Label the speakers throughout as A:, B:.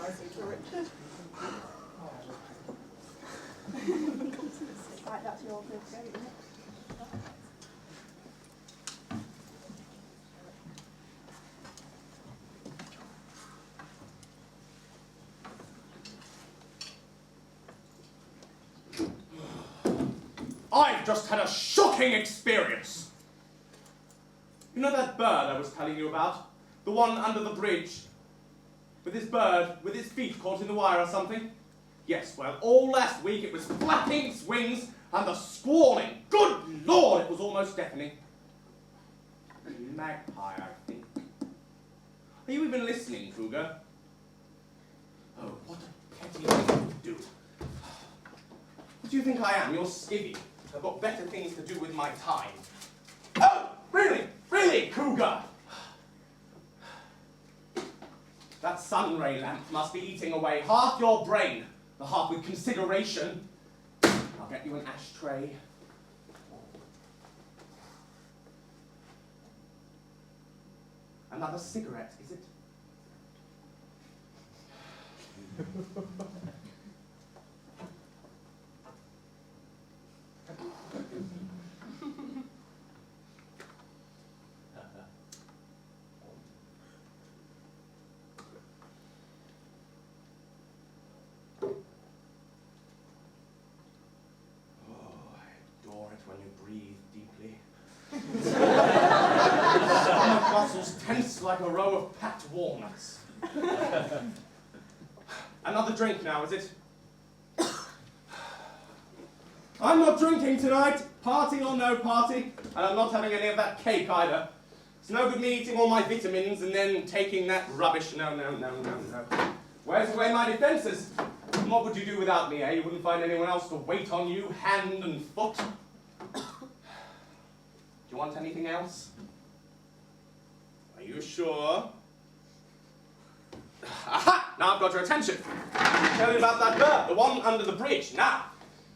A: nicely to Richard. Right, that's your first go, isn't it?
B: I've just had a shocking experience. You know that bird I was telling you about? The one under the bridge? With his bird, with his feet caught in the wire or something? Yes, well, all last week it was flapping its wings and the squalling. Good Lord, it was almost deafening. Magpie, I think. Are you even listening, Cougar? Oh, what a petty thing to do. What do you think I am? You're skivvy. I've got better things to do with my time. Oh, really? Really, Cougar? That sunray lamp must be eating away half your brain, the half with consideration. I'll get you an ashtray. Another cigarette, is it? When you breathe deeply. Stomach muscles tense like a row of packed walnuts. Another drink now, is it? I'm not drinking tonight, party or no party, and I'm not having any of that cake either. It's no good me eating all my vitamins and then taking that rubbish. No, no, no, no, no. Where's away my defences? What would you do without me, eh? You wouldn't find anyone else to wait on you, hand and foot. Do you want anything else? Are you sure? Aha! Now I've got your attention. Tell you about that bird, the one under the bridge. Now,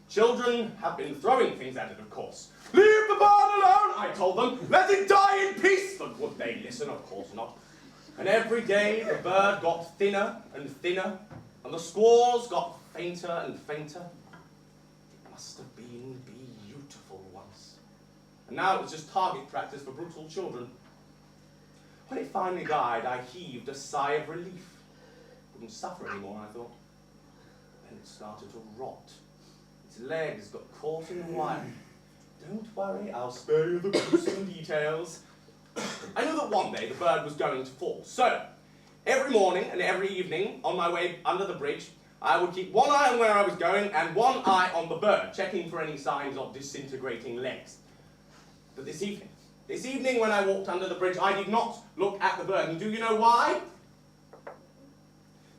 B: children have been throwing things at it, of course. Leave the bird alone, I told them. Let it die in peace. But would they listen? Of course not. And every day the bird got thinner and thinner, and the squalls got fainter and fainter. It must have been beautiful once. And now it was just target practice for brutal children. When it finally died, I heaved a sigh of relief. Wouldn't suffer anymore, I thought. Then it started to rot. Its legs got caught in the wire. Don't worry, I'll spare you the gruesome details. I knew that one day the bird was going to fall. So, every morning and every evening, on my way under the bridge, I would keep one eye on where I was going and one eye on the bird, checking for any signs of disintegrating legs. But this evening when I walked under the bridge, I did not look at the bird. And do you know why?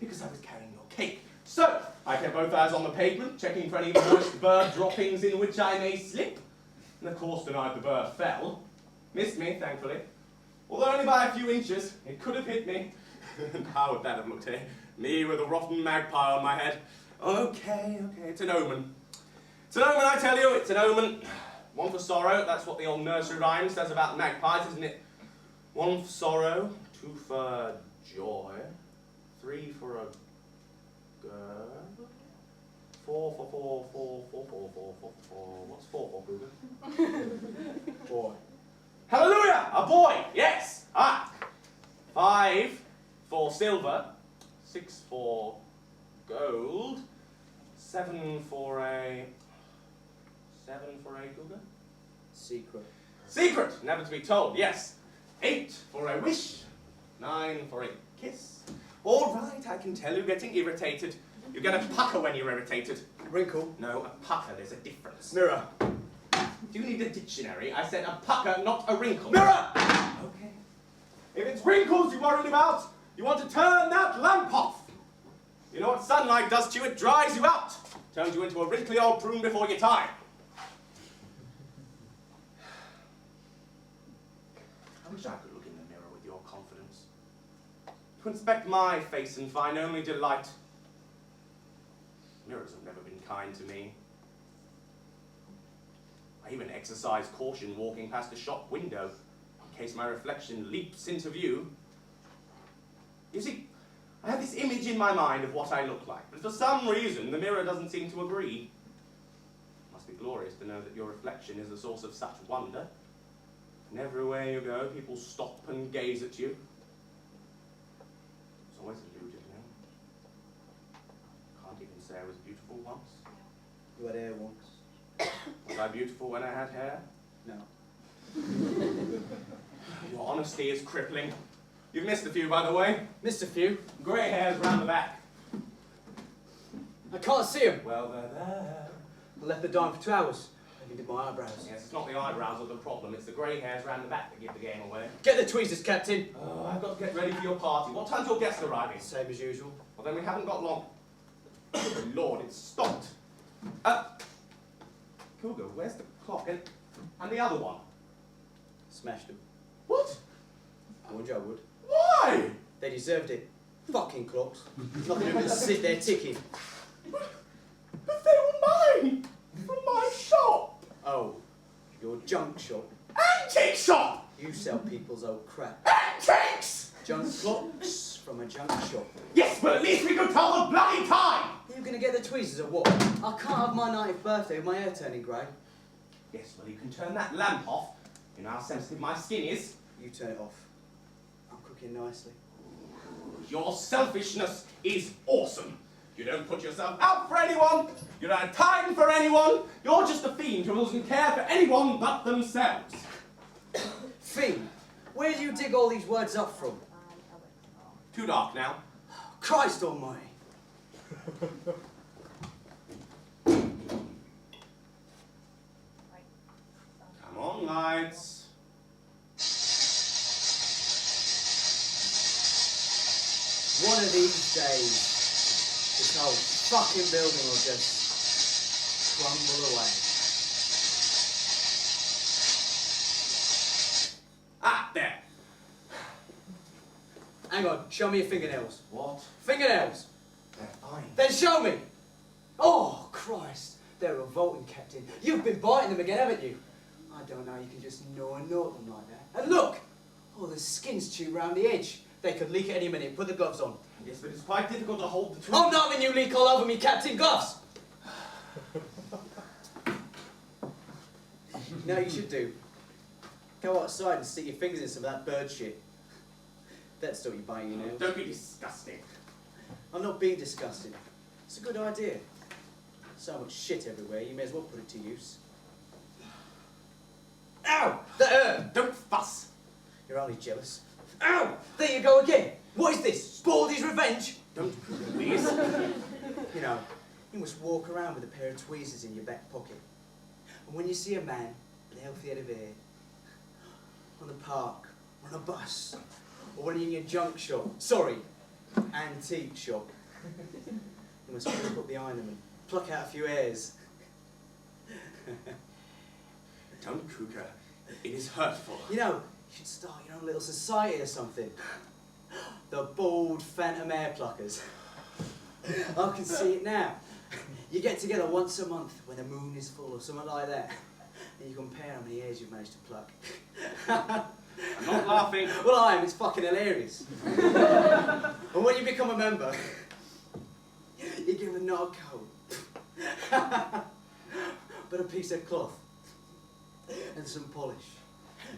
B: Because I was carrying your cake. So, I kept both eyes on the pavement, checking for any moist bird droppings in which I may slip. And of course denied the bird fell. Missed me, thankfully. Although only by a few inches, it could have hit me. How would that have looked, eh? Me with a rotten magpie on my head. Okay, it's an omen. It's an omen, I tell you, it's an omen. One for sorrow, that's what the old nursery rhyme says about magpies, isn't it? One for sorrow, two for joy, three for a girl, four for what's four for, Cougar? Boy. Hallelujah! A boy, yes! Ah! 5 for silver, 6 for gold, 7 for a Cougar?
C: Secret.
B: Secret, never to be told, yes. 8 for a wish, 9 for a kiss. All right, I can tell you're getting irritated. You get a pucker when you're irritated.
C: Wrinkle.
B: No, a pucker, there's a difference.
C: Mirror.
B: Do you need a dictionary? I said a pucker, not a wrinkle.
C: Mirror!
B: Okay. If it's wrinkles you're worried about, you want to turn that lamp off. You know what sunlight does to you? It dries you out. Turns you into a wrinkly old prune before your time. I wish I could look in the mirror with your confidence. To inspect my face and find only delight. Mirrors have never been kind to me. I even exercise caution walking past a shop window, in case my reflection leaps into view. You see, I have this image in my mind of what I look like, but for some reason the mirror doesn't seem to agree. It must be glorious to know that your reflection is a source of such wonder. And everywhere you go, people stop and gaze at you. It's always eluded me. Can't even say I was beautiful once.
C: You had hair once.
B: Was I beautiful when I had hair?
C: No.
B: Your honesty is crippling. You've missed a few, by the way.
C: Missed a few.
B: Grey hairs round the back.
C: I can't see them.
B: Well, they're there.
C: I left the dime for 2 hours. I did my eyebrows.
B: Yes, it's not the eyebrows that are the problem, it's the grey hairs round the back that give the game away.
C: Get the tweezers, Captain.
B: Oh, I've got to get ready for your party. What time's your guest arriving?
C: Same as usual.
B: Well, then we haven't got long. Good Lord, it's stopped. Cougar, where's the clock? And the other one?
C: Smashed them.
B: What?
C: I warned you I would.
B: Why?
C: They deserved it. Fucking clocks. Nothing to do but sit there ticking.
B: But they were mine! From my shop!
C: Oh, your junk shop.
B: Antique shop!
C: You sell people's old crap.
B: Antiques!
C: Junk clocks from a junk shop.
B: Yes, but at least we could tell the bloody time!
C: Are you going to get the tweezers or what? I can't have my 90th birthday with my hair turning grey.
B: Yes, well, you can turn that lamp off. You know how sensitive my skin is.
C: You turn it off. I'm cooking nicely.
B: Your selfishness is awesome. You don't put yourself out for anyone. You don't have time for anyone. You're just a fiend who doesn't care for anyone but themselves.
C: Fiend, where do you dig all these words up from?
B: Too dark now.
C: Christ almighty.
B: Come on, lights.
C: One of these days, this whole fucking building will just crumble away.
B: Ah, there.
C: Hang on, show me your fingernails.
B: What?
C: Fingernails!
B: They're fine.
C: Then show me! Oh, Christ, they're revolting, Captain. You've been biting them again, haven't you? I don't know, you can just gnaw and gnaw them like that. And look! Oh, the skin's chewed round the edge. They could leak at any minute. Put the gloves on.
B: Yes, but it's quite difficult to hold the truth.
C: Oh, no, when you leak all over me, Captain. Gloves! You know what you should do? Go outside and stick your fingers in some of that bird shit. That's still you biting your nails.
B: Don't be disgusting.
C: I'm not being disgusting. It's a good idea. So much shit everywhere, you may as well put it to use. Ow! That hurt!
B: Don't fuss.
C: You're only jealous. Ow! There you go again! What is this? Baldy's revenge?
B: Don't, please.
C: You know, you must walk around with a pair of tweezers in your back pocket. And when you see a man with a healthy head of hair, on the park, or on a bus, or when you're in your junk shop, sorry, antique shop, you must pick up behind them and pluck out a few hairs.
B: Don't, Cougar. It is hurtful.
C: You know, you should start your own little society or something. The Bald Phantom Hair Pluckers. I can see it now. You get together once a month when the moon is full or something like that, and you compare how many hairs you've managed to pluck.
B: I'm not laughing.
C: Well, I am. It's fucking hilarious. And when you become a member, you give them not a coat, but a piece of cloth and some polish.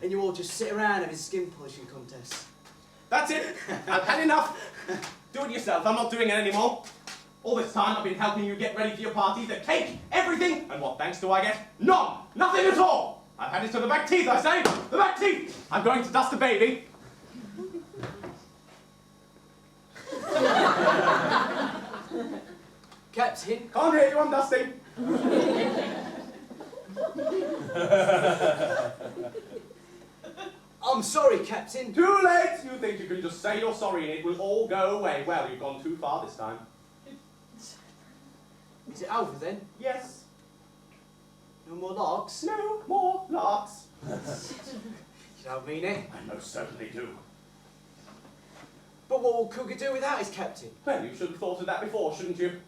C: And you all just sit around having skin polishing contests.
B: That's it. I've had enough. Do it yourself. I'm not doing it anymore. All this time I've been helping you get ready for your party, the cake, everything. And what thanks do I get? None. Nothing at all. I've had it to the back teeth, I say. The back teeth. I'm going to dust a baby.
C: Captain.
B: Can't hear you, I'm dusting.
C: I'm sorry, Captain.
B: Too late. You think you can just say you're sorry and it will all go away. Well, you've gone too far this time.
C: Is it over then?
B: Yes.
C: No more larks?
B: No more larks.
C: You don't mean it?
B: I most certainly do.
C: But what will Cougar do without his captain?
B: Well, you should have thought of that before, shouldn't you?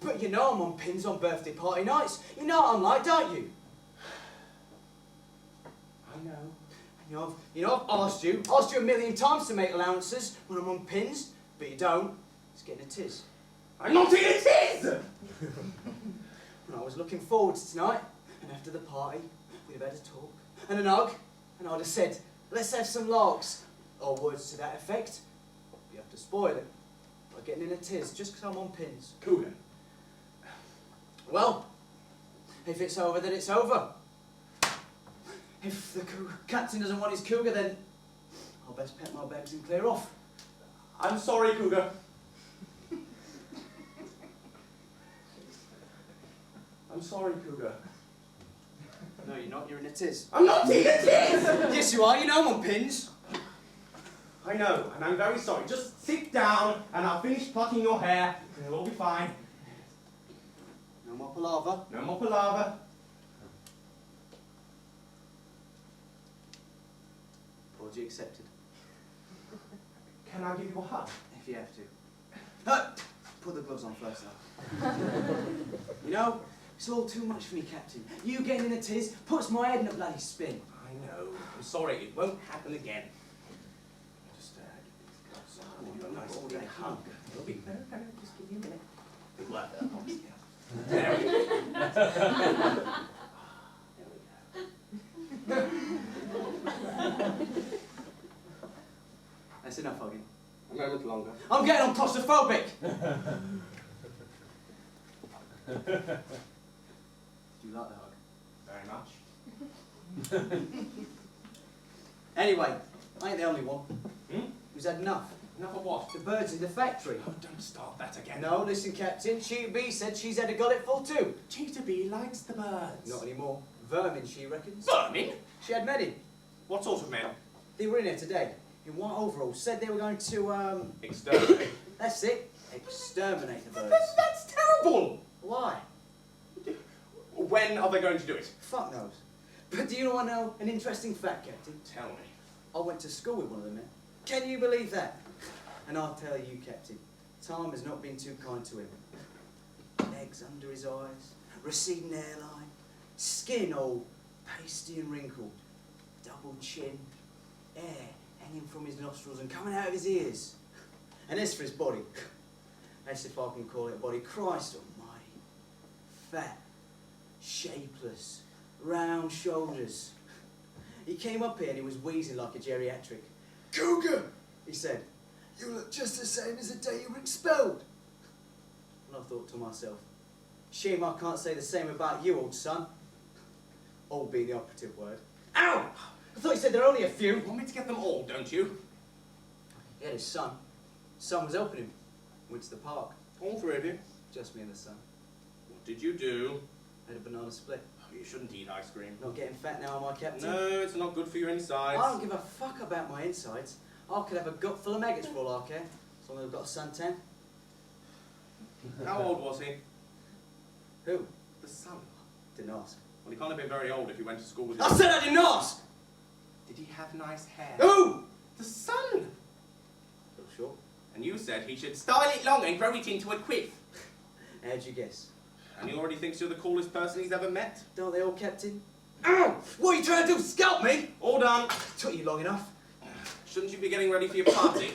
C: But you know I'm on pins on birthday party nights. You know what I'm like, don't you?
B: I know.
C: And I've asked you a million times to make allowances when I'm on pins, but you don't. It's getting a tiz.
B: I'm not in a tiz!
C: When I was looking forward to tonight, and after the party, we'd have had a talk and an hug, and I'd have said, let's have some larks, or words to that effect. You have to spoil it by getting in a tiz just because I'm on pins.
B: Cougar.
C: Well, if it's over, then it's over. If the captain doesn't want his cougar, then I'll best pack my bags and clear off.
B: I'm sorry, Cougar. I'm sorry, Cougar.
C: No, you're not. You're in a tiz.
B: I'm not in a tiz!
C: Yes, you are. You know I'm on pins.
B: I know, and I'm very sorry. Just sit down, and I'll finish plucking your hair, and it'll all be fine.
C: No more palaver.
B: No more palaver.
C: Apology accepted.
B: Can I give you a hug?
C: If you have to. No, put the gloves on first, though. You know, it's all too much for me, Captain. You getting in a tiz puts my head in a bloody spin.
B: I know. I'm sorry. It won't happen again. Just give these gloves on. Give you a nice big hug. It'll be no, just give you a minute. Good work. There we go. There we go.
C: That's enough hugging.
B: A moment longer.
C: I'm getting on claustrophobic. Do you like the hug?
B: Very much.
C: Anyway, I ain't the only one
B: Hmm?
C: who's had enough.
B: Enough of what?
C: The birds in the factory.
B: Oh, don't start that again.
C: No, listen, Captain. Cheetah Bee said she's had a gullet full too.
B: Cheetah Bee likes the birds.
C: Not anymore. Vermin, she reckons.
B: Vermin?
C: She had men in.
B: What sort of men?
C: They were in here today, in white overalls. Said they were going to,
B: Exterminate.
C: that's it, exterminate the birds.
B: That's terrible!
C: Why?
B: When are they going to do it?
C: Fuck knows. But do you want to know an interesting fact, Captain?
B: Tell me.
C: I went to school with one of the men. Can you believe that? And I'll tell you, Captain, time has not been too kind to him. Legs under his eyes, receding hairline, skin all pasty and wrinkled, double chin, air hanging from his nostrils and coming out of his ears. And as for his body, as if I can call it a body, Christ almighty, fat, shapeless, round shoulders. He came up here and he was wheezing like a geriatric. "Cougar," he said, "you look just the same as the day you were expelled." And I thought to myself, shame I can't say the same about you, old son. Old being the operative word. Ow! I thought you said there are only a few.
B: You want me to get them all, don't you?
C: He had his son. Son was helping him. Went to the park.
B: All three of you.
C: Just me and the son.
B: What did you do?
C: Had a banana split.
B: Oh, you shouldn't eat ice cream.
C: Not getting fat now, am I, Captain?
B: No, it's not good for your insides.
C: I don't give a fuck about my insides. I could have a gut full of maggots for all I care. As long as I've got a suntan.
B: How old was he?
C: Who?
B: The son.
C: Didn't ask.
B: Well, he can't have been very old if he went to school with
C: I
B: you.
C: said I didn't ask!
B: Did he have nice hair?
C: Who?
B: The son!
C: Little short.
B: And you said he should style it long and grow it into a quiff.
C: How'd you guess?
B: And he already thinks you're the coolest person he's ever met.
C: Don't they all, Captain? Ow! What are you trying to do? Scalp me?
B: All done.
C: Took you long enough.
B: Shouldn't you be getting ready for your party?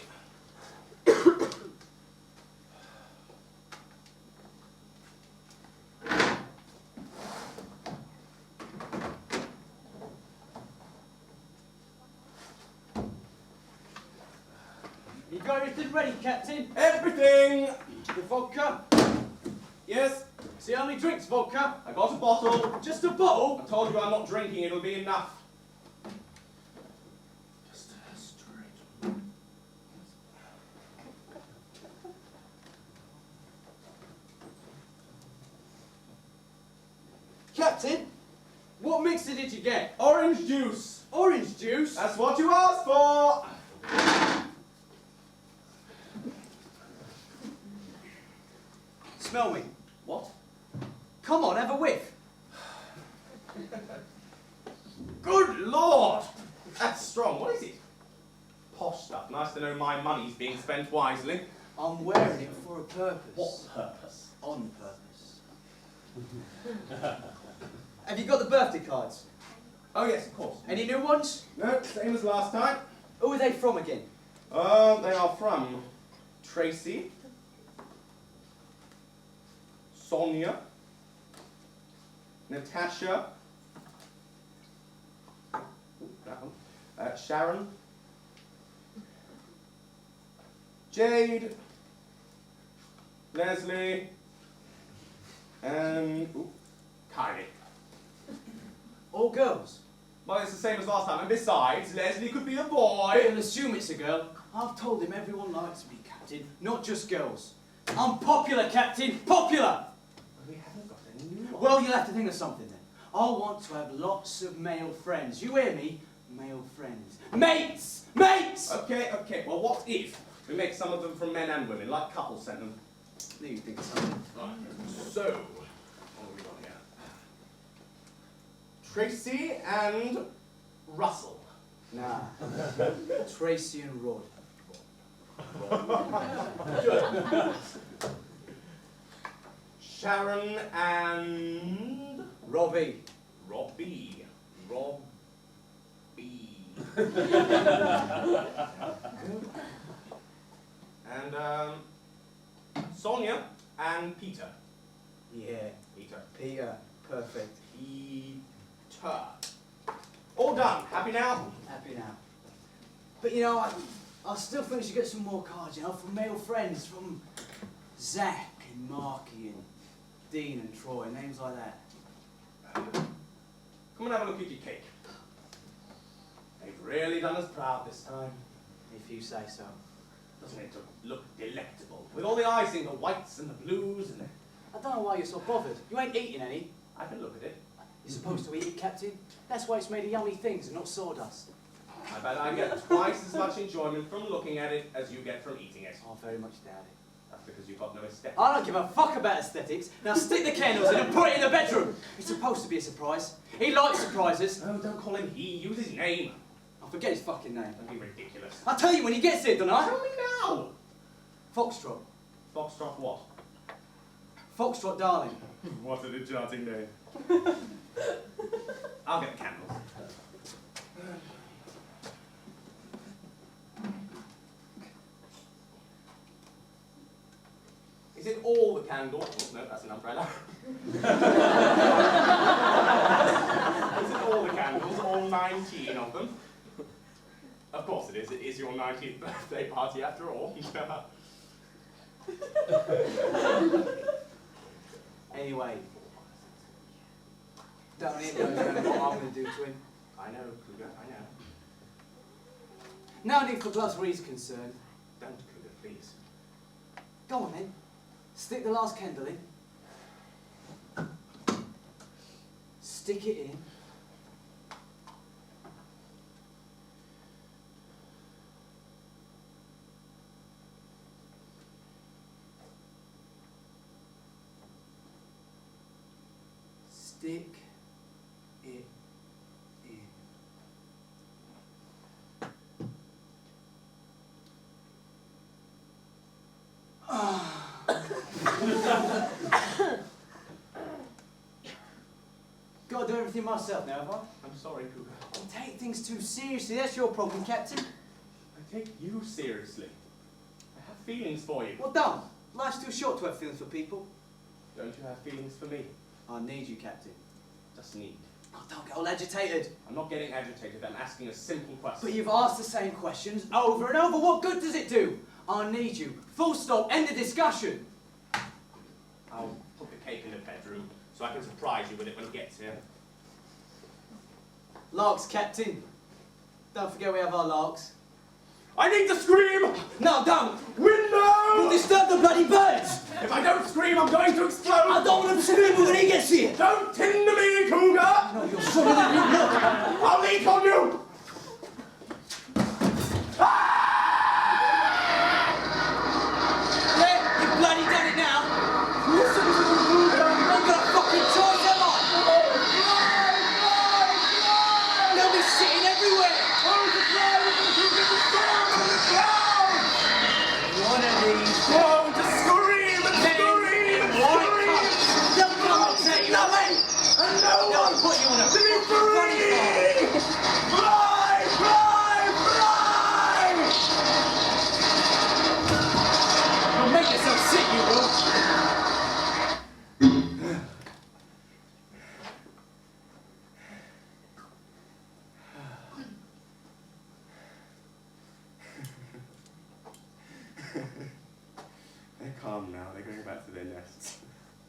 C: You got everything ready, Captain?
B: Everything!
C: The vodka?
B: Yes,
C: It's the only drinks, vodka.
B: I got a bottle.
C: Just a bottle?
B: I told you I'm not drinking, it'll be enough. Just straight.
C: Captain, what mixer did you get?
B: Orange juice.
C: Orange juice?
B: That's what you asked for.
C: Smell me.
B: What?
C: Come on, have a whiff.
B: Good Lord! That's strong. What is it? Posh stuff. Nice to know my money's being spent wisely.
C: I'm wearing it for a purpose.
B: What purpose?
C: On purpose. Have you got the birthday cards?
B: Oh yes, of course.
C: Any new ones?
B: No, same as last time.
C: Who are they from again?
B: They are from Tracy, Sonia, Natasha, that one, Sharon, Jade, Leslie, and Kylie.
C: All girls?
B: Well, it's the same as last time, and besides, Leslie could be a
C: I
B: boy.
C: can assume it's a girl. I've told him everyone likes me, Captain, not just girls. I'm popular, Captain, popular!
B: We haven't got any new ones.
C: Well, you'll have to think of something then. I want to have lots of male friends. You hear me? Male friends. Mates! Mates!
B: Okay, well, what if we make some of them from men and women, like couples sent them?
C: Now you think of something.
B: Right, so, what have we got here? Tracy and Russell.
C: Nah. Tracy and Rod.
B: Good. Sharon and
C: Robbie.
B: Robbie. And Sonia and Peter.
C: Yeah.
B: Peter.
C: Peter. Perfect.
B: Peter. All done. Happy now?
C: Happy now. But you know, I still think we should get some more cards, you know, from male friends, from Zach and Marky and Dean and Troy, names like that.
B: Come and have a look at your cake. They've really done us proud this time.
C: If you say so.
B: Doesn't it look delectable? With all the icing, the whites and the blues and the...
C: I don't know why you're so bothered. You ain't eating any.
B: I can look at it.
C: You're supposed to eat it, Captain. That's why it's made of yummy things and not sawdust.
B: I bet I get twice as much enjoyment from looking at it as you get from eating it.
C: I very much doubt it.
B: That's because you've got no aesthetic.
C: I don't give a fuck about aesthetics. Now stick the candles in and put it in the bedroom. It's supposed to be a surprise. He likes surprises.
B: Oh, don't call him he. Use his name.
C: I forget his fucking name.
B: Don't be ridiculous.
C: I'll tell you when he gets here, don't I?
B: Tell me now.
C: Foxtrot.
B: Foxtrot what?
C: Foxtrot, darling.
B: What an enchanting name. I'll get the candles. Is it all the candles? Oh, no, that's an umbrella. Is it all the candles? All 19 of them? Of course it is. It is your 19th birthday party after all.
C: Anyway. Don't even know what I'm going to do to him.
B: I know, Cougar, I know.
C: No need for gloves where he's concerned.
B: Don't, Cougar, please.
C: Go on then. Stick the last candle in. Stick it in. Stick it in. Gotta do everything myself now, have I?
B: I'm sorry, Cougar.
C: Don't take things too seriously. That's your problem, Captain.
B: I take you seriously. I have feelings for you.
C: Well done. Life's too short to have feelings for people.
B: Don't you have feelings for me?
C: I need you, Captain.
B: Just need.
C: Oh, don't get all agitated.
B: I'm not getting agitated. I'm asking a simple question.
C: But you've asked the same questions over and over. What good does it do? I need you. Full stop. End of discussion.
B: I'll put the cake in the bedroom so I can surprise you with it when it gets here.
C: Larks, Captain. Don't forget we have our larks.
B: I need to scream!
C: No, don't.
B: Window!
C: You'll disturb the bloody birds.
B: If I don't scream, I'm going to explode!
C: I don't want him screaming when he gets here.
B: Don't tinder me, Cougar!
C: No, you're sorry that you look.
B: I'll eat on you!
C: Yeah, you bloody done it now. I've got a fucking choice, am I? They'll be sitting everywhere. One of these.
B: Oh, to scream and scream and scream!
C: They'll come and take you away.
B: And no
C: They'll
B: one
C: put you on a
B: to be free!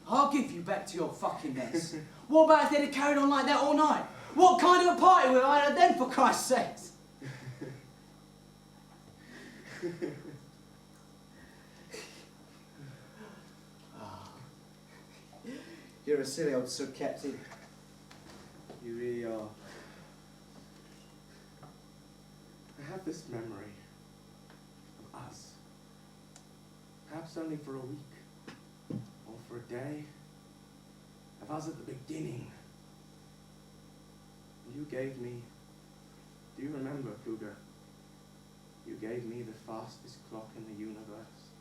C: I'll give you back to your fucking nest. What about if they'd have carried on like that all night? What kind of a party would I have then, for Christ's sake? You're a silly old sub-captain. You really are.
B: I have this memory of us. Perhaps only for a week, or for a day. Of us at the beginning. You gave me, do you remember, Cougar? You gave me the fastest clock in the universe.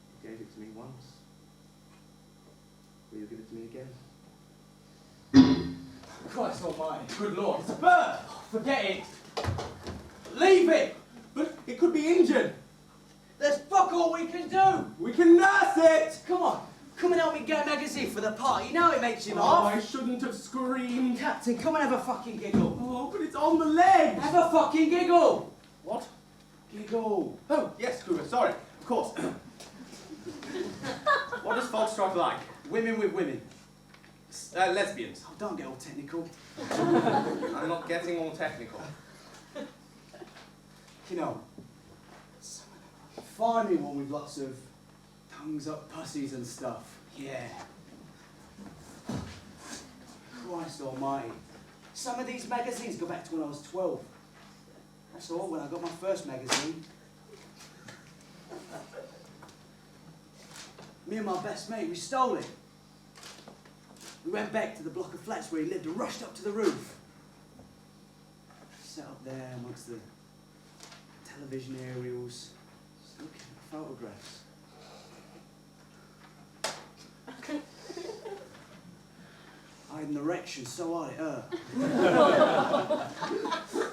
B: You gave it to me once. Will you give it to me again?
C: Christ almighty, good Lord, it's a bird! Oh, forget it! Leave it!
B: But it could be injured.
C: There's fuck all we can do!
B: We can nurse it!
C: Come on, come and help me get a magazine for the party. You know it makes you
B: Oh,
C: laugh.
B: I shouldn't have screamed.
C: Captain, come and have a fucking giggle.
B: Oh, but it's on the leg.
C: Have a fucking giggle!
B: What?
C: Giggle.
B: Oh, yes, Cougar, sorry. Of course. What does Foxtrot like?
C: Women with women.
B: Lesbians.
C: Oh, don't get all technical.
B: I'm not getting all technical.
C: You know, find me one with lots of tongues up pussies and stuff. Yeah. Christ almighty. Some of these magazines go back to when I was 12. That's all, when I got my first magazine. Me and my best mate, we stole it. We went back to the block of flats where he lived and rushed up to the roof. Sat up there amongst the television aerials, just looking at photographs. I had an erection so hard it hurt.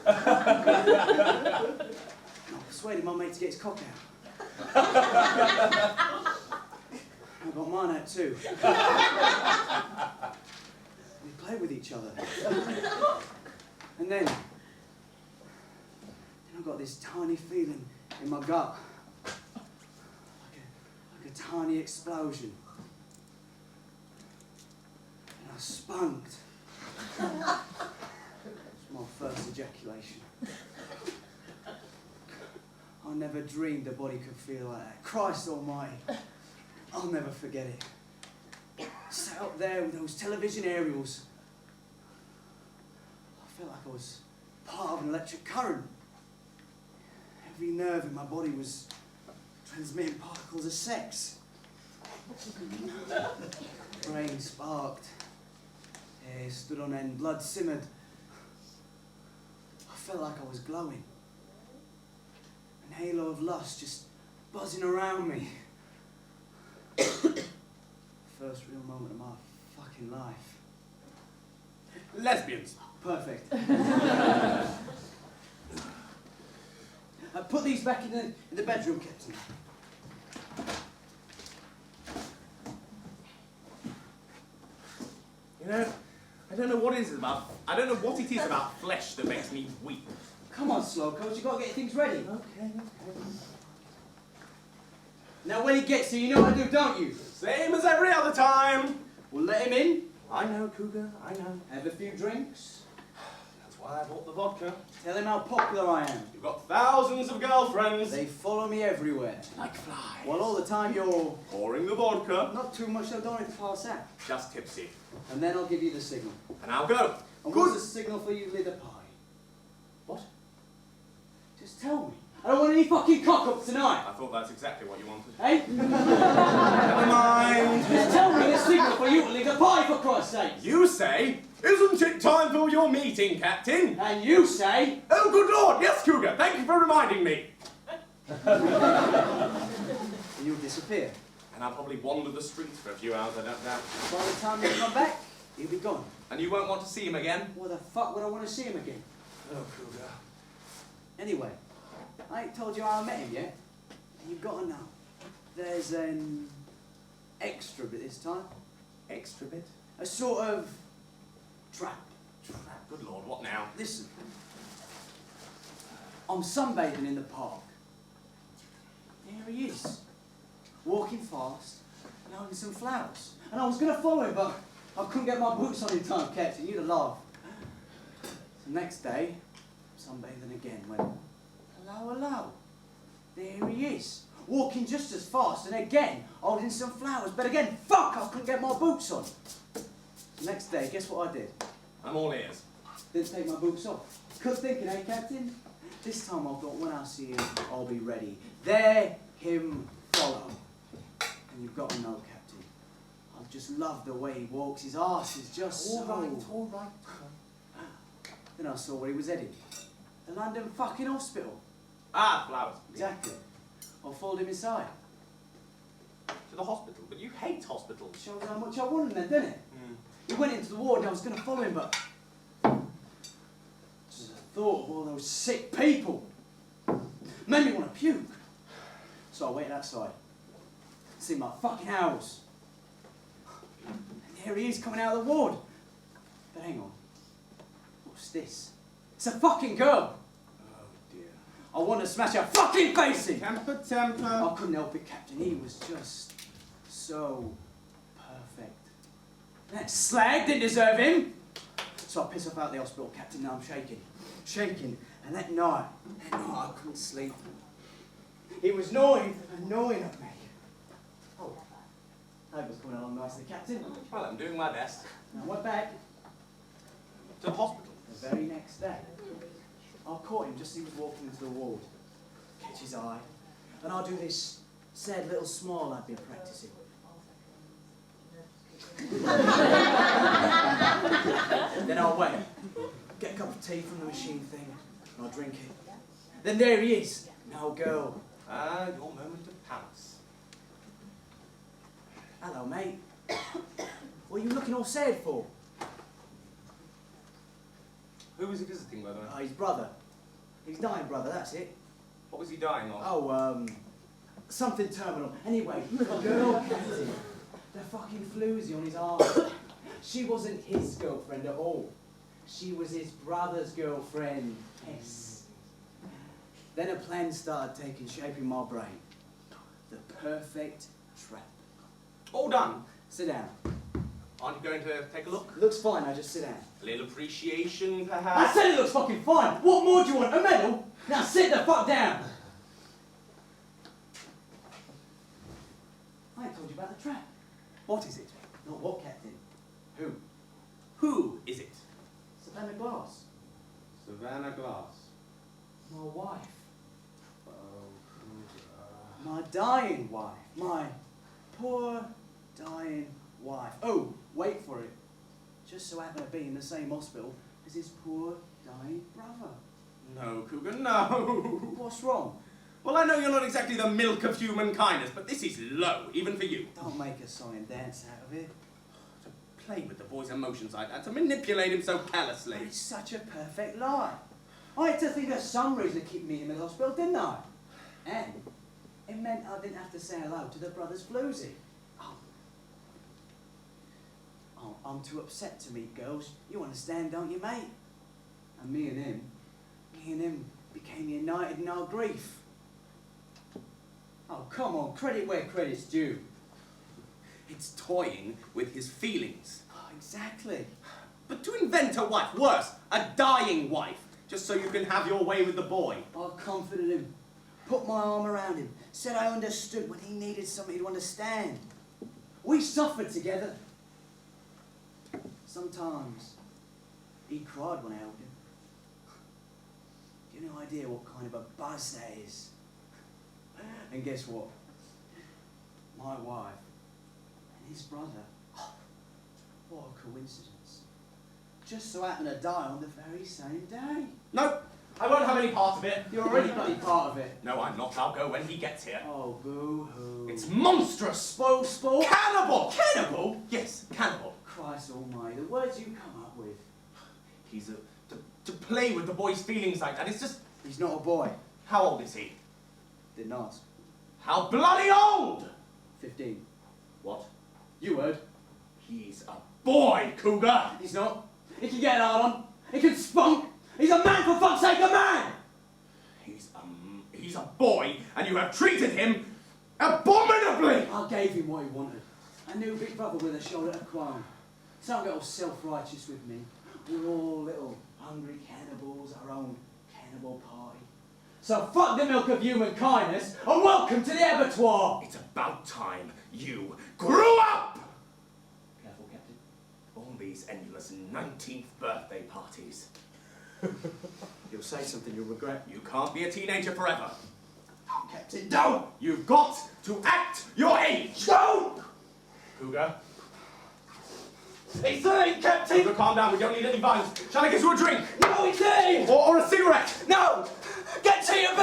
C: I persuaded my mate to get his cock out. I got mine out too. We played with each other. And then I got this tiny feeling in my gut. Like a tiny explosion. And I spunked. It was my first ejaculation. I never dreamed a body could feel like that. Christ almighty. I'll never forget it. Sat up there with those television aerials. I felt like I was part of an electric current. Every nerve in my body was transmitting particles of sex. Brain sparked. Hair stood on end. Blood simmered. I felt like I was glowing. An halo of lust just buzzing around me. First real moment of my fucking life.
B: Lesbians.
C: Perfect. Put these back in the bedroom, Captain.
B: You know, I don't know what it is about. I don't know what it is about flesh that makes me weep.
C: Come on, Slowcoach, you gotta get things ready.
B: Okay.
C: Now, when he gets here, you know what to do, don't you?
B: Same as every other time.
C: We'll let him in.
B: I know, Cougar. I know.
C: Have a few drinks.
B: That's why I bought the vodka.
C: Tell him how popular I am.
B: You've got thousands of girlfriends.
C: They follow me everywhere.
B: like flies.
C: While all the time you're
B: Pouring the vodka.
C: not too much, though, don't want it to pass out.
B: Just tipsy.
C: And then I'll give you the signal.
B: And I'll go.
C: And
B: Good.
C: what's the signal for you to lead the party?
B: What?
C: Just tell me. I don't want any fucking cock-ups tonight.
B: I thought that's exactly what you wanted.
C: Hey?
B: Never mind.
C: Just tell me the signal for you to leave the party, for Christ's sake.
B: You say, isn't it time for your meeting, Captain?
C: And you say...
B: Oh, good Lord, yes, Cougar. Thank you for reminding me.
C: And you'll disappear.
B: And I'll probably wander the streets for a few hours, I don't doubt.
C: By the time you come back, he'll be gone.
B: And you won't want to see him again?
C: What the fuck would I want to see him again?
B: Oh, Cougar.
C: Anyway, I ain't told you how I met him yet. And you've got to know. There's an extra bit this time.
B: Extra bit?
C: A sort of trap.
B: Trap. Good Lord, what now?
C: Listen. I'm sunbathing in the park. There he is. Walking fast. And
D: planting some flowers. And I was going to follow him, but I couldn't get my boots on in time, Captain. You'd have laughed. The next day, sunbathing again, when, hello, hello. There he is, walking just as fast, and again, holding some flowers. But again, fuck, I couldn't get my boots on. The next day, guess what I did?
B: I'm all ears.
D: Didn't take my boots off. Good thinking, eh, Captain? This time I thought, when I see him, I'll be ready. There, him, follow. And you've got to know, Captain, I just love the way he walks. His arse is just
B: All right.
D: Then I saw where he was heading. The London fucking hospital.
B: Ah, flowers.
D: Exactly. I followed him inside.
B: To the hospital, but you hate hospitals.
D: Shows how much I wanted then, didn't it? He went into the ward and I was going to follow him, but just the thought of all those sick people made me want to puke. So I waited outside. See my fucking hours. And there he is coming out of the ward. But hang on. What's this? It's a fucking girl.
B: Oh dear.
D: I want to smash her fucking face in.
B: Temper.
D: I couldn't help it, Captain. He was just so perfect. That slag didn't deserve him. So I pissed off out the hospital, Captain. Now I'm shaking. And that night I couldn't sleep. He was gnawing at me. Oh, that was coming along nicely, Captain.
B: Well, I'm doing my best.
D: I went back
B: To the hospital.
D: the very next day. I caught him just as he was walking into the ward. Catch his eye, and I'll do this sad little smile I've been practicing. Then I'll wait, get a cup of tea from the machine thing, and I'll drink it. Then there he is, now girl.
B: Ah, your moment of pounce.
D: Hello, mate. What are you looking all sad for?
B: Who was he visiting, by the way?
D: Oh, his brother. His dying brother, that's it.
B: What was he dying of?
D: Oh, something terminal. Anyway, the girl, Captain, the fucking floozy on his arm. She wasn't his girlfriend at all. She was his brother's girlfriend. Yes. Then a plan started taking shape in my brain. The perfect trap.
B: All done.
D: Sit down.
B: Aren't you going to take a look?
D: Looks fine, now just sit down.
B: A little appreciation,
D: I
B: perhaps?
D: said it looks fucking fine. What more do you want? A medal? Now sit the fuck down. I ain't told you about the trap.
B: What is it?
D: Not what, Captain? Who?
B: Who is it?
D: Savannah Glass.
B: Savannah Glass.
D: My wife.
B: Oh,
D: My dying wife. My poor dying wife. Oh, wait for it. Just so happened to be in the same hospital as his poor dying brother.
B: no, Cougar, no.
D: What's wrong?
B: Well, I know you're not exactly the milk of human kindness, but this is low, even for you.
D: Don't make a song and dance out of it.
B: To play with the boy's emotions like that, to manipulate him so callously.
D: It's such a perfect lie. I had to think of some reason to keep me in the hospital, didn't I? And it meant I didn't have to say hello to the brothers floozy. Oh, I'm too upset to meet girls. You understand, don't you, mate? And me and him became united in our grief. Oh, come on, credit where credit's due.
B: It's toying with his feelings.
D: Oh, exactly.
B: But to invent a wife, worse, a dying wife, just so you can have your way with the boy.
D: I comforted him, put my arm around him, said I understood when he needed somebody to understand. We suffered together. Sometimes he cried when I held him. You have no idea what kind of a buzz that is. And guess what? My wife and his brother, what a coincidence. Just so happened to die on the very same day.
B: No, I won't have any part of it.
D: You're already bloody part of it.
B: No, I'm not. I'll go when he gets here.
D: Oh, boo-hoo.
B: It's monstrous.
D: Sport.
B: Cannibal! Cannibal? Yes, cannibal.
D: Christ almighty, the words you come up with.
B: He's to play with the boy's feelings like that. It's just...
D: He's not a boy.
B: How old is he?
D: Didn't ask.
B: How bloody old!
D: 15.
B: What?
D: You heard.
B: He's a boy, Cougar!
D: He's not. He can get hard on. He can spunk. He's a man, for fuck's sake, a man!
B: He's a boy, and you have treated him abominably!
D: I gave him what he wanted. a new big brother with a shoulder to cry on. So don't get all self-righteous with me. We're all little hungry cannibals, our own cannibal party. So fuck the milk of human kindness and welcome to the abattoir!
B: It's about time you grew up!
D: Careful, Captain.
B: All these endless 19th birthday parties.
D: You'll say something you'll regret.
B: You can't be a teenager forever.
D: Captain,
B: Don't! You've got to act your age!
D: don't!
B: Cougar,
D: It's 13, Captain!
B: Cougar, calm down. We don't need any violence. Shall I get you a drink?
D: No, it's 13!
B: Or a cigarette?
D: No! Get Cheetah B!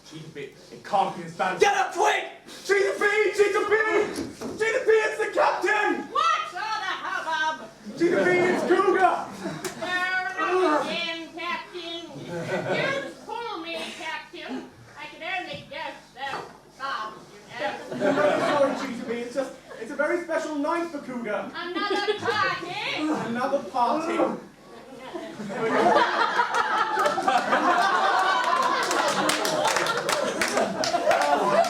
B: Cheetah B. It can't be as bad as...
D: Get up quick!
B: Cheetah B! Cheetah B! Cheetah B, it's the captain!
A: What's all the hubbub?
B: Cheetah B, it's Cougar!
A: There again, Captain. You pull me, Captain. I can only guess that Bob, you know.
B: I'm very sorry, Cheetah B. It's a very special night for Cougar.
A: Another party?
B: Another party. There we go.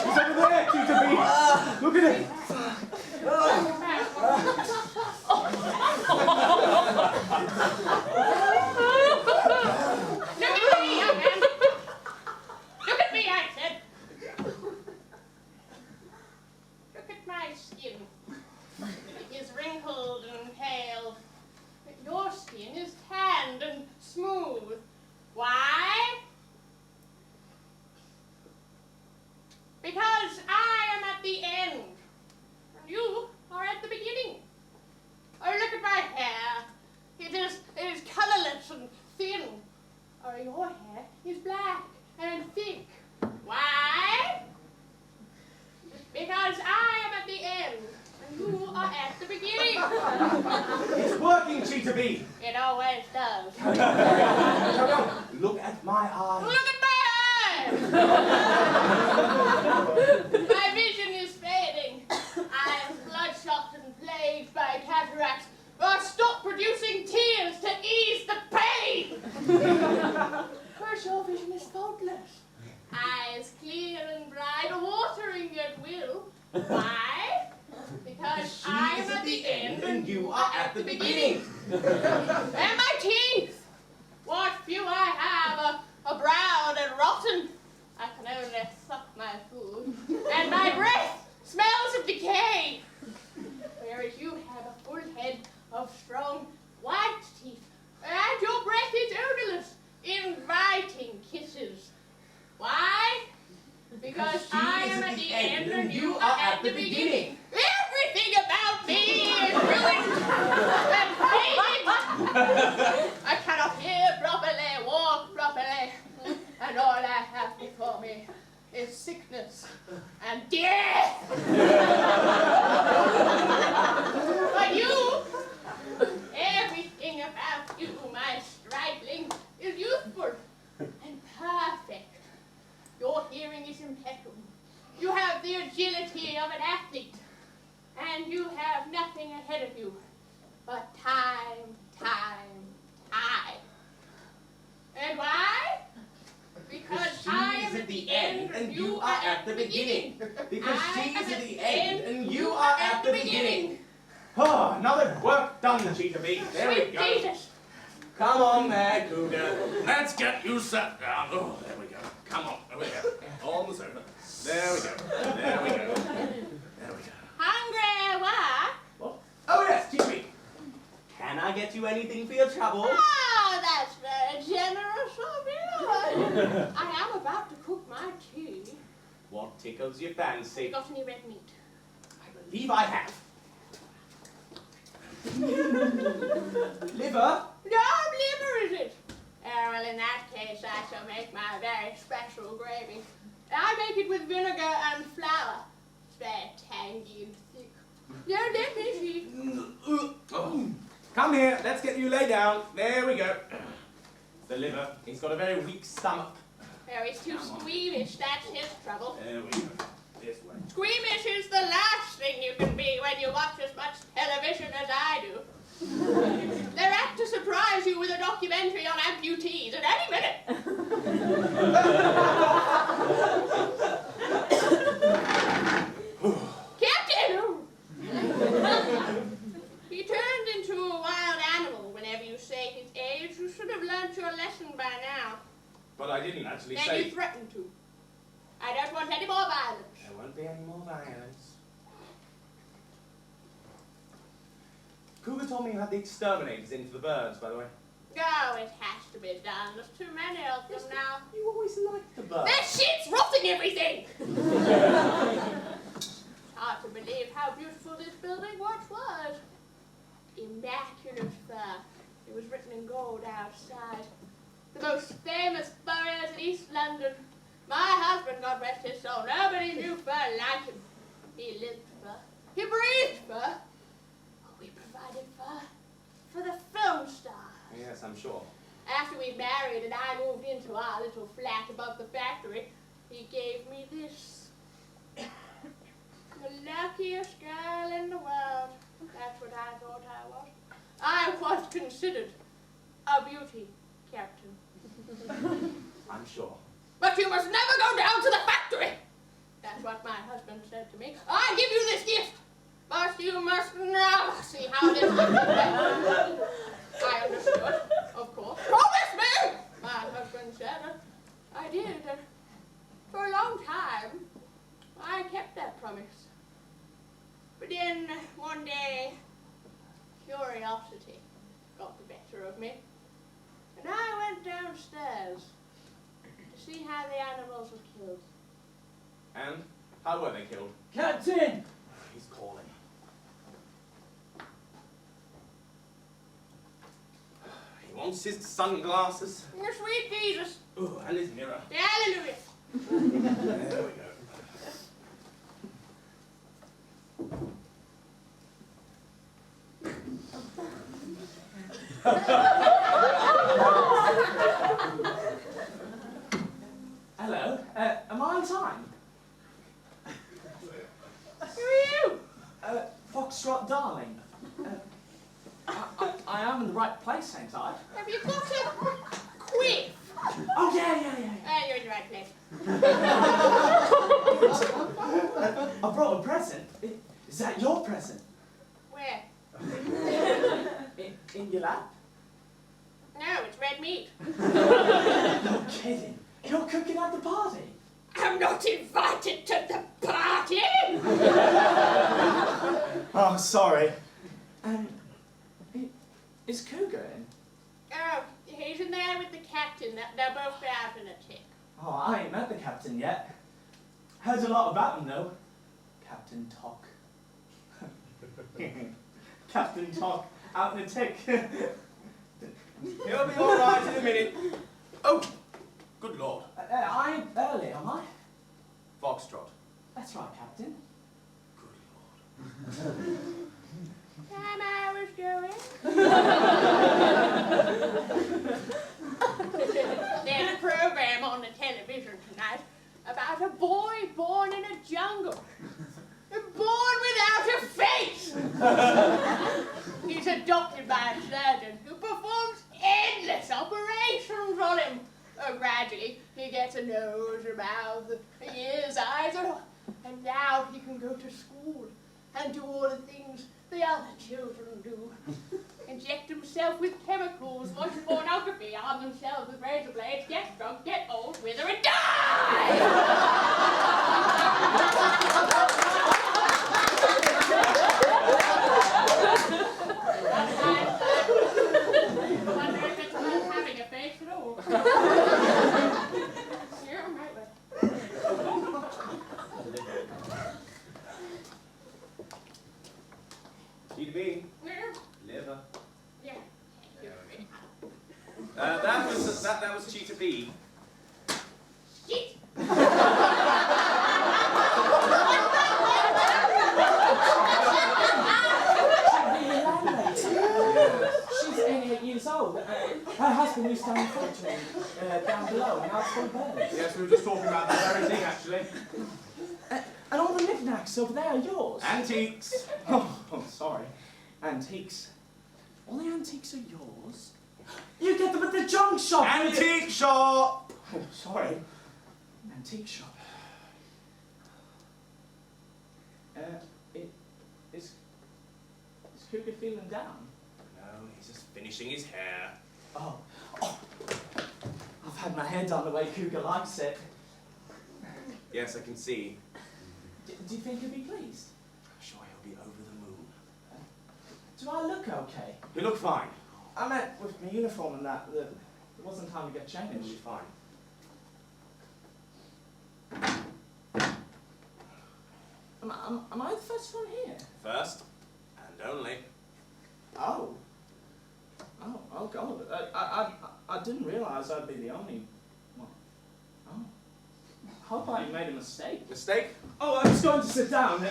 B: He's over there, Cheetah B. Look at him.
A: Look at me, young man. Look at me, I said. Look at my skin. It is wrinkled and pale. But your skin is tanned and smooth. Why? Because I am at the end, and you are at the beginning. Oh, look at my hair. It is colorless and thin. Or your hair is black and thick. Why? Because I am at the end, and you are at the beginning.
B: It's working, Cheetah B.
A: It always does.
B: Look at my eyes.
A: Look at my eyes! My vision is fading. I am bloodshot and plagued by cataracts. Or stop producing tears to ease the pain! First, your vision is faultless. Eyes clear and bright, watering at will. Why? Because I am at the end and you are at the beginning. And my teeth! What few I have are brown and rotten. I can only suck my food. And my breath smells of decay. Whereas you have a full head of strong white teeth. And your breath is odorless, inviting kisses. Why? Because I am at the end and you are at the beginning. Everything about me is ruined and faded. I cannot hear properly, walk properly, and all I have before me is sickness and death. But you, everything about you, my stripling, is youthful and perfect. Your hearing is impeccable. You have the agility of an athlete. And you have nothing ahead of you but time, time, time. And why? Because I am at the end and you are at the beginning.
B: Because
A: I
B: she's
A: am
B: at the end and you are at the beginning.
A: beginning.
B: Oh, another work done, Cheetah B. There we
A: Sweet
B: go.
A: Jesus.
B: Come on there, Cougar. Let's get you sat down. Oh, there we go. Come on, over here. On the sofa. There we go. There we go. There we go.
A: Hungry, what?
B: What? Oh, yes, Cheetah B. Can I get you anything for your trouble?
A: Oh, that's very generous of you. I am about to cook my tea.
B: What tickles your fancy?
A: Got any red meat?
B: I believe I have. Liver?
A: No liver, is it? Well, in that case, I shall make my very special gravy. I make it with vinegar and flour. It's very tangy and thick. No, let me see.
B: Oh. Come here, let's get you lay down. There we go. The liver. He's got a very weak stomach.
A: Oh, he's too squeamish, that's his trouble.
B: There we go. This way.
A: Squeamish is the last thing you can be when you watch as much television as I do. They're apt to surprise you with a documentary on amputees at any minute. Captain!
B: But I didn't actually
A: Then
B: say...
A: you threatened to. I don't want any more violence.
B: There won't be any more violence. Cougar told me you had the exterminators in for the birds, by the way.
A: No, it has to be done. There's too many of them now.
B: You always liked the birds.
A: That shit's rotting everything! Hard to believe how beautiful this building once was. Immaculate fur. It was written in gold outside. The most famous furriers in East London. My husband, God rest his soul, nobody knew fur like him. He lived fur. He breathed fur. Oh, we provided fur for the film stars.
B: Yes, I'm sure.
A: After we married and I moved into our little flat above the factory, he gave me this. The luckiest girl in the world. That's what I thought I was. I was considered a beauty, Captain.
B: I'm sure.
A: But you must never go down to the factory! That's what my husband said to me. I give you this gift, but you must never see how this gift is. I understood, of course. Promise me! My husband said. I did. And for a long time, I kept that promise. But then, one day, curiosity got the better of me. And I went downstairs to see how the animals were killed.
B: And how were they killed?
D: Captain!
B: He's calling. He wants his sunglasses.
A: Oh, sweet Jesus!
B: Ooh, and his mirror.
A: Hallelujah!
B: There we go.
D: Hello, am I on time?
A: Who are you?
D: Foxtrot Darling. I am in the right place, ain't I?
A: Have you got a quiff?
D: Oh, yeah.
A: You're in the right place.
D: I brought a present. Is that your present?
A: Where?
D: In your lap?
A: No, it's red meat.
D: No kidding. You're cooking at the party.
A: I'm not invited to the party!
D: Oh, sorry. Is Cougar in?
A: Oh, he's in there with the captain. They're both out in a tick.
D: Oh, I ain't met the captain yet. Heard a lot about him, though. Captain Tock. Captain Tock, out in a tick.
B: He'll be all right in a minute. Oh, good Lord.
D: I ain't early, am I?
B: Foxtrot.
D: That's right, Captain.
B: Good Lord.
A: Time I was going. There's a program on the television tonight about a boy born in a jungle. Born without a face! He's adopted by a surgeon who performs endless operations on him. Gradually, he gets a nose, a mouth, ears, eyes, and now he can go to school and do all the things the other children do. Inject himself with chemicals, watch pornography, arm themselves with razor blades, get drunk, get old, wither, and die! I wonder if it's worth having a face at all. You're on right way.
B: G2B.
A: Where?
B: Liver.
A: Yeah.
B: That was Cheetah B.
A: Shit!
D: She's 88 years old. Her husband used to own a factory down below, and now it's full of birds.
B: Yes, we were just talking about that very thing, actually.
D: And all the knickknacks over there are yours.
B: Antiques.
D: Oh, sorry. Antiques. All the antiques are yours? You get them at the junk shop!
B: Antique shop!
D: Oh, sorry. Antique shop. Is Cougar feeling down?
B: No, he's just finishing his hair.
D: Oh. I've had my hair done the way Cougar likes it.
B: Yes, I can see.
D: Do you think he'll be pleased?
B: I'm sure he'll be over the moon.
D: Do I look okay?
B: You look fine.
D: I meant with my uniform and that, there wasn't time to get
B: You'll be
D: changed.
B: fine.
D: Am I the first one here?
B: First, and only.
D: Oh. Oh God. I didn't realise I'd be the only one. Oh. Hope I made a mistake.
B: Mistake?
D: Oh, I was going to sit down.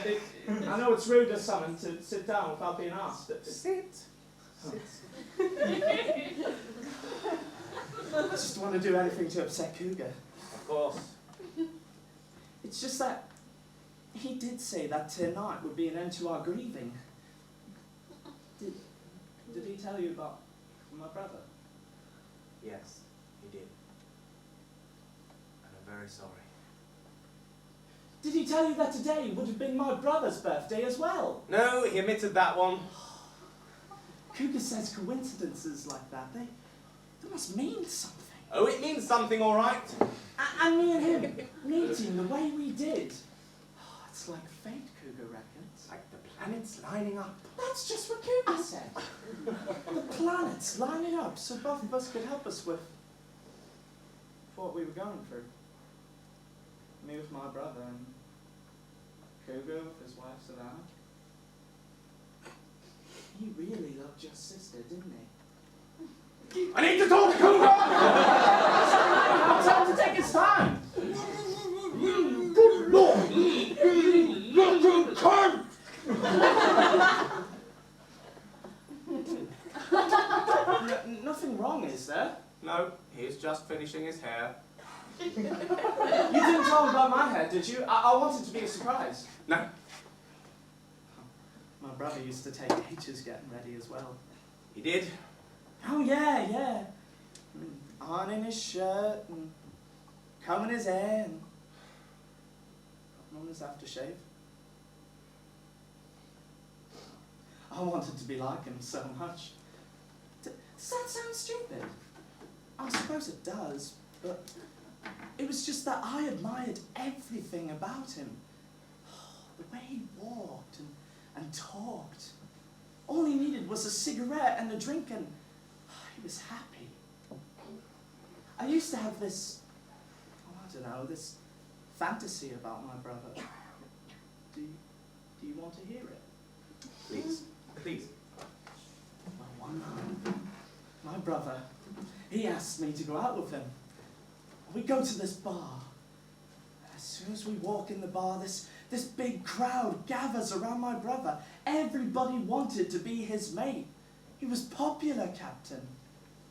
D: I know it's rude of someone to sit down without being asked.
B: Sit.
D: I just want to do anything to upset Cougar.
B: Of course.
D: It's just that he did say that tonight would be an end to our grieving. Did he tell you about my brother?
B: Yes, he did. And I'm very sorry.
D: Did he tell you that today would have been my brother's birthday as well?
B: No, he omitted that one.
D: Cougar says coincidences like that, they must mean something.
B: Oh, it means something, all right.
D: And me and him meeting the way we did. Oh, it's like fate, Cougar reckons.
B: Like the planets lining up.
D: That's just what Cougar said. The planets lining up so both of us could help us with what we were going through. Me with my brother and Cougar with his wife Savannah. He really loved your sister, didn't he?
B: I need to talk to Cougar!
D: I'll tell him to take his time.
B: Good Lord! You little cunt!
D: Nothing wrong, is there?
B: No, he's just finishing his hair.
D: You didn't tell him about my hair, did you? I wanted to be a surprise.
B: No.
D: My brother used to take ages getting ready as well.
B: He did.
D: Oh, yeah. Ironing his shirt and combing his hair and putting on his aftershave. I wanted to be like him so much. Does that sound stupid? I suppose it does, but it was just that I admired everything about him. The way he walked and talked. All he needed was a cigarette and a drink and he was happy. I used to have this, this fantasy about my brother. Do you want to hear it?
B: Please. Please.
D: Well, one night, my brother, he asked me to go out with him. We go to this bar. As soon as we walk in the bar, this big crowd gathers around my brother. Everybody wanted to be his mate. He was popular, Captain.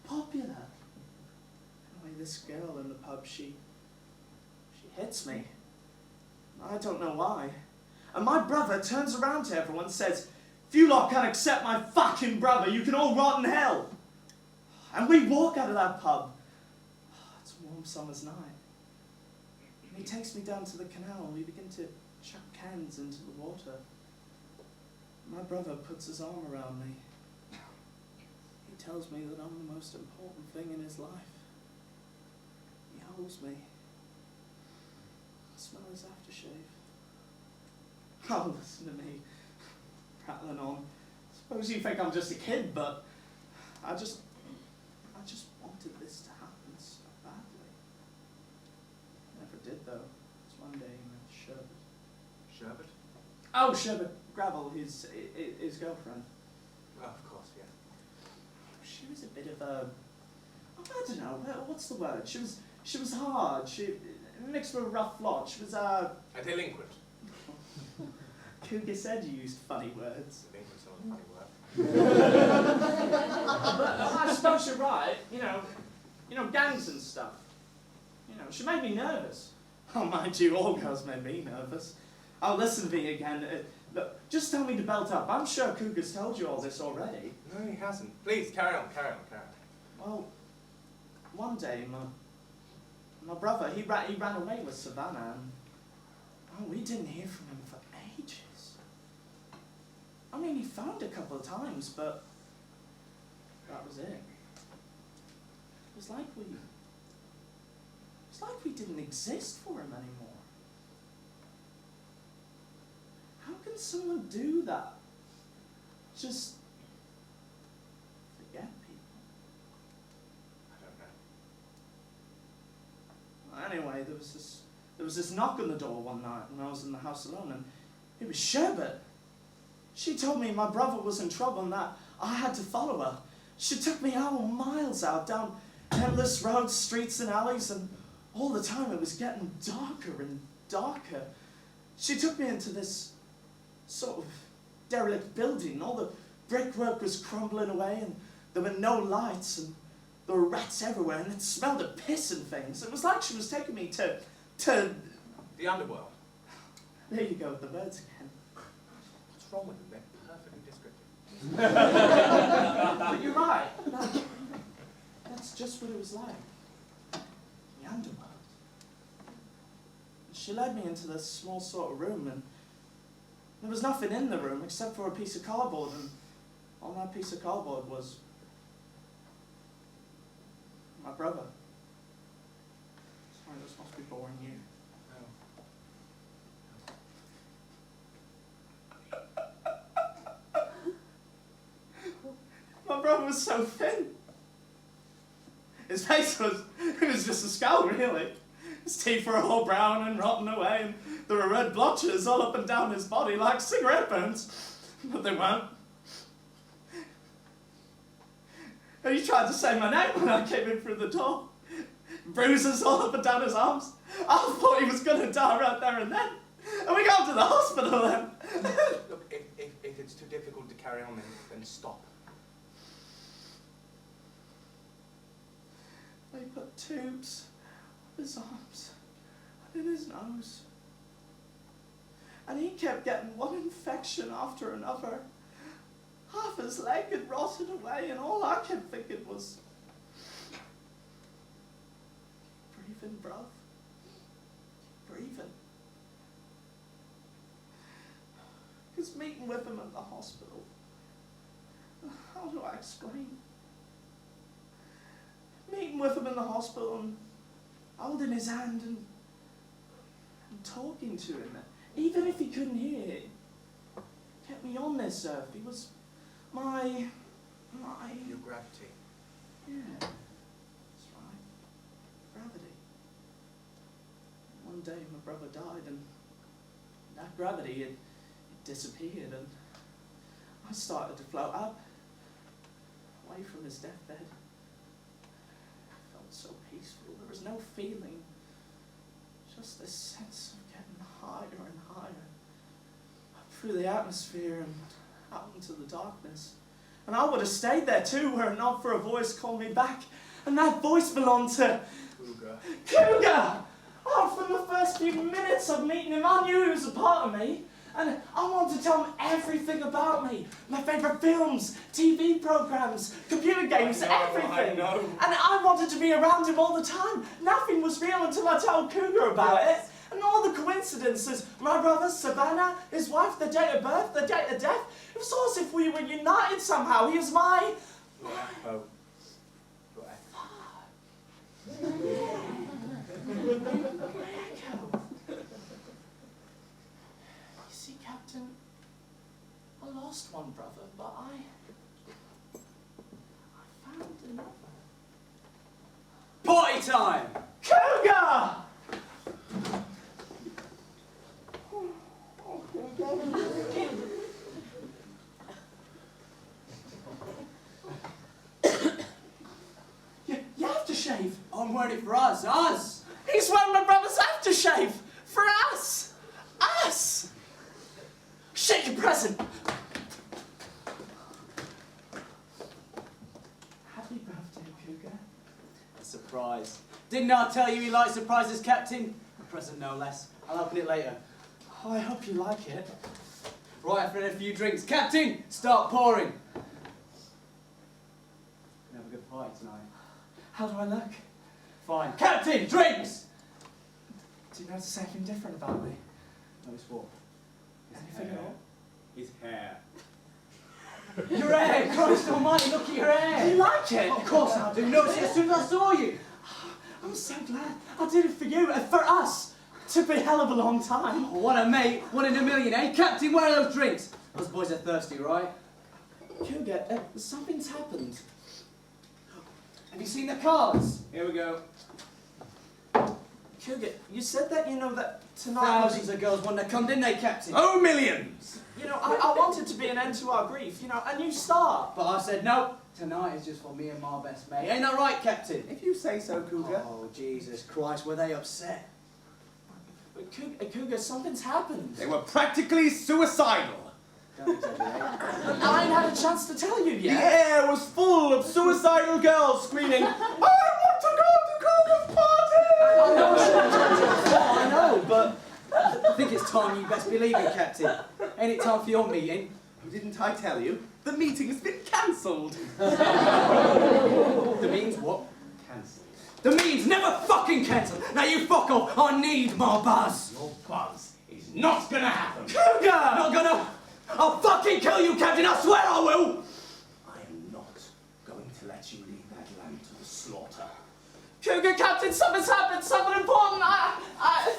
D: Popular. Anyway, this girl in the pub, she hits me. I don't know why. And my brother turns around to everyone and says, "If you lot can't accept my fucking brother, you can all rot in hell." And we walk out of that pub. It's a warm summer's night. And he takes me down to the canal and we begin to chuck cans into the water. My brother puts his arm around me. He tells me that I'm the most important thing in his life. He holds me. I smell his aftershave. Oh, listen to me, prattling on. Suppose you think I'm just a kid, but I just wanted this to happen so badly. Never did, though. It's one day he met Sherbet.
B: Sherbet?
D: Oh, Sherbet Gravel, his girlfriend.
B: Well, of course, yeah.
D: She was a bit of a, I don't know, what's the word? She was hard. She mixed with a rough lot. She was
B: A delinquent.
D: Cougar said you used funny words.
B: Delinquent's not a funny word.
D: But I suppose you're right. You know, gangs and stuff. She made me nervous. Oh, mind you, all girls made me nervous. Oh, listen to me again. Look, just tell me to belt up. I'm sure Cougar's told you all this already.
B: No, he hasn't. Please, carry on.
D: Well, one day, my brother, he ran away with Savannah, and we didn't hear from him for ages. I mean, he phoned a couple of times, but that was it. It was like we It's like we didn't exist for him anymore. How can someone do that? Just forget people.
B: I don't know.
D: Anyway, there was this knock on the door one night when I was in the house alone, and it was Sherbet. She told me my brother was in trouble and that I had to follow her. She took me out miles out, down endless roads, streets and alleys, and all the time it was getting darker and darker. She took me into this sort of derelict building. All the brickwork was crumbling away, and there were no lights, and there were rats everywhere, and it smelled of piss and things. It was like she was taking me to...
B: The underworld.
D: There you go with the words again.
B: What's wrong with them? They're perfectly descriptive.
D: But you're right. That's just what it was like. The underworld. She led me into this small sort of room, and there was nothing in the room except for a piece of cardboard, and on that piece of cardboard was my brother. Sorry, this must be boring you. My brother was so thin. His face it was just a skull, really. His teeth were all brown and rotten away, and there were red blotches all up and down his body like cigarette burns. But they weren't. And he tried to say my name when I came in through the door. Bruises all up and down his arms. I thought he was going to die right there and then. And we got to the hospital then.
B: Look, if it's too difficult to carry on, then stop.
D: They put tubes up his arms and in his nose. And he kept getting one infection after another. Half his leg had rotted away, and all I kept thinking was, breathing, bruv. Breathing. Because meeting with him at the hospital, how do I explain? Meeting with him in the hospital and holding his hand and talking to him, even if he couldn't hear, kept me on this earth. He was my...
B: Your gravity.
D: Yeah, that's right. Gravity. One day my brother died, and that gravity, it disappeared, and I started to float up, away from his deathbed. I felt so peaceful. There was no feeling, just this sense of getting higher and higher, up through the atmosphere and out into the darkness. And I would have stayed there too, were it not for a voice called me back. And that voice belonged to...
B: Cougar.
D: Cougar! Oh, from the first few minutes of meeting him, I knew he was a part of me. And I wanted to tell him everything about me. My favourite films, TV programmes, computer games, everything.
B: I know.
D: And I wanted to be around him all the time. Nothing was real until I told Cougar about it. And all the coincidences, my brother, Savannah, his wife, the date of birth, the date of death, it was all as if we were united somehow. He was my...
B: Oh.
D: You see, Captain, I lost one brother, but I found another.
C: Party time!
D: Cougar! You have to shave.
C: I'm wearing it for us.
D: He's wearing my brother's aftershave. For us. Us. Shake your present. Happy birthday, Cougar.
C: A surprise. Didn't I tell you he likes surprises, Captain? A present no less. I'll open it later.
D: Oh, I hope you like it.
C: Right, I've had a few drinks. Captain, start pouring. We're gonna have a good party tonight.
D: How do I look?
C: Fine. Captain, drinks!
D: Do you notice something different about me?
C: Notice what?
D: Anything at all?
C: His hair.
D: Your hair! Christ almighty, look at your hair! Do you like it?
C: Of course I do. Notice it as soon as I saw you.
E: I'm so glad I did it for you and for us. Took me a hell of a long time.
D: Oh, what a mate, 1 in a million, eh? Captain, where are those drinks? Those boys are thirsty, right?
E: Cougar, something's happened.
D: Have you seen the cards? Here we go.
E: Cougar, you said that, you know, that tonight...
D: Thousands of girls want to come, didn't they, Captain?
B: Oh, millions!
E: You know, I wanted to be an end to our grief, you know, a new start.
D: But I said, no, tonight is just for me and my best mate. Ain't that right, Captain?
B: If you say so, Cougar.
D: Oh, Jesus Christ, were they upset?
E: But Cougar, something's happened.
B: They were practically suicidal.
D: Don't exaggerate.
E: I ain't had a chance to tell you
B: The
E: yet.
B: air was full of suicidal girls screaming, I want to go to Cougar's party!
E: I know I shouldn't have told you before, I know, but...
D: I think it's time you best believe it, Captain. Ain't it time for your meeting?
B: Didn't I tell you? The meeting has been cancelled.
D: The meeting's what?
B: Cancelled.
D: The meeting's never fucking cancelled. Now you fuck off. I need more buzz.
B: Your buzz is not gonna happen.
D: Cougar! Not gonna... I'll fucking kill you, Captain. I swear I will.
B: I am not going to let you lead that lamb to the slaughter.
E: Cougar, Captain, something's happened, something important.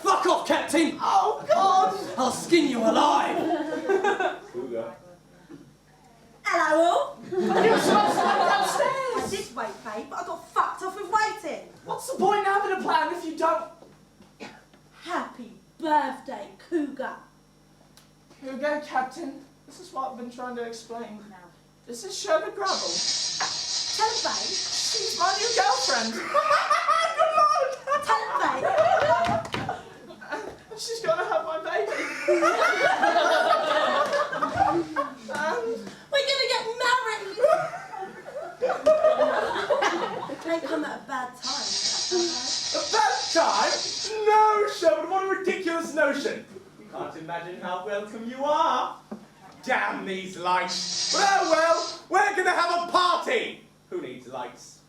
D: Fuck off, Captain.
E: Oh, God!
D: I'll skin you alive.
B: Cougar.
F: Hello all.
E: You were supposed to wait
F: I
E: downstairs.
F: did wait, babe, but I got fucked off with waiting.
E: What's the point in having a plan if you don't...
F: Happy birthday, Cougar.
E: Cougar, Captain, this is what I've been trying to explain. This is Sugar Gravel.
F: Tell him, babe.
E: She's my new girlfriend.
F: Tell him, babe.
E: She's gonna have my baby.
F: We're gonna get married. They come at a bad time.
B: At that time? No, Sherwood, what a ridiculous notion. You can't imagine how welcome you are. Damn these lights. Well, we're gonna have a party. Who needs lights?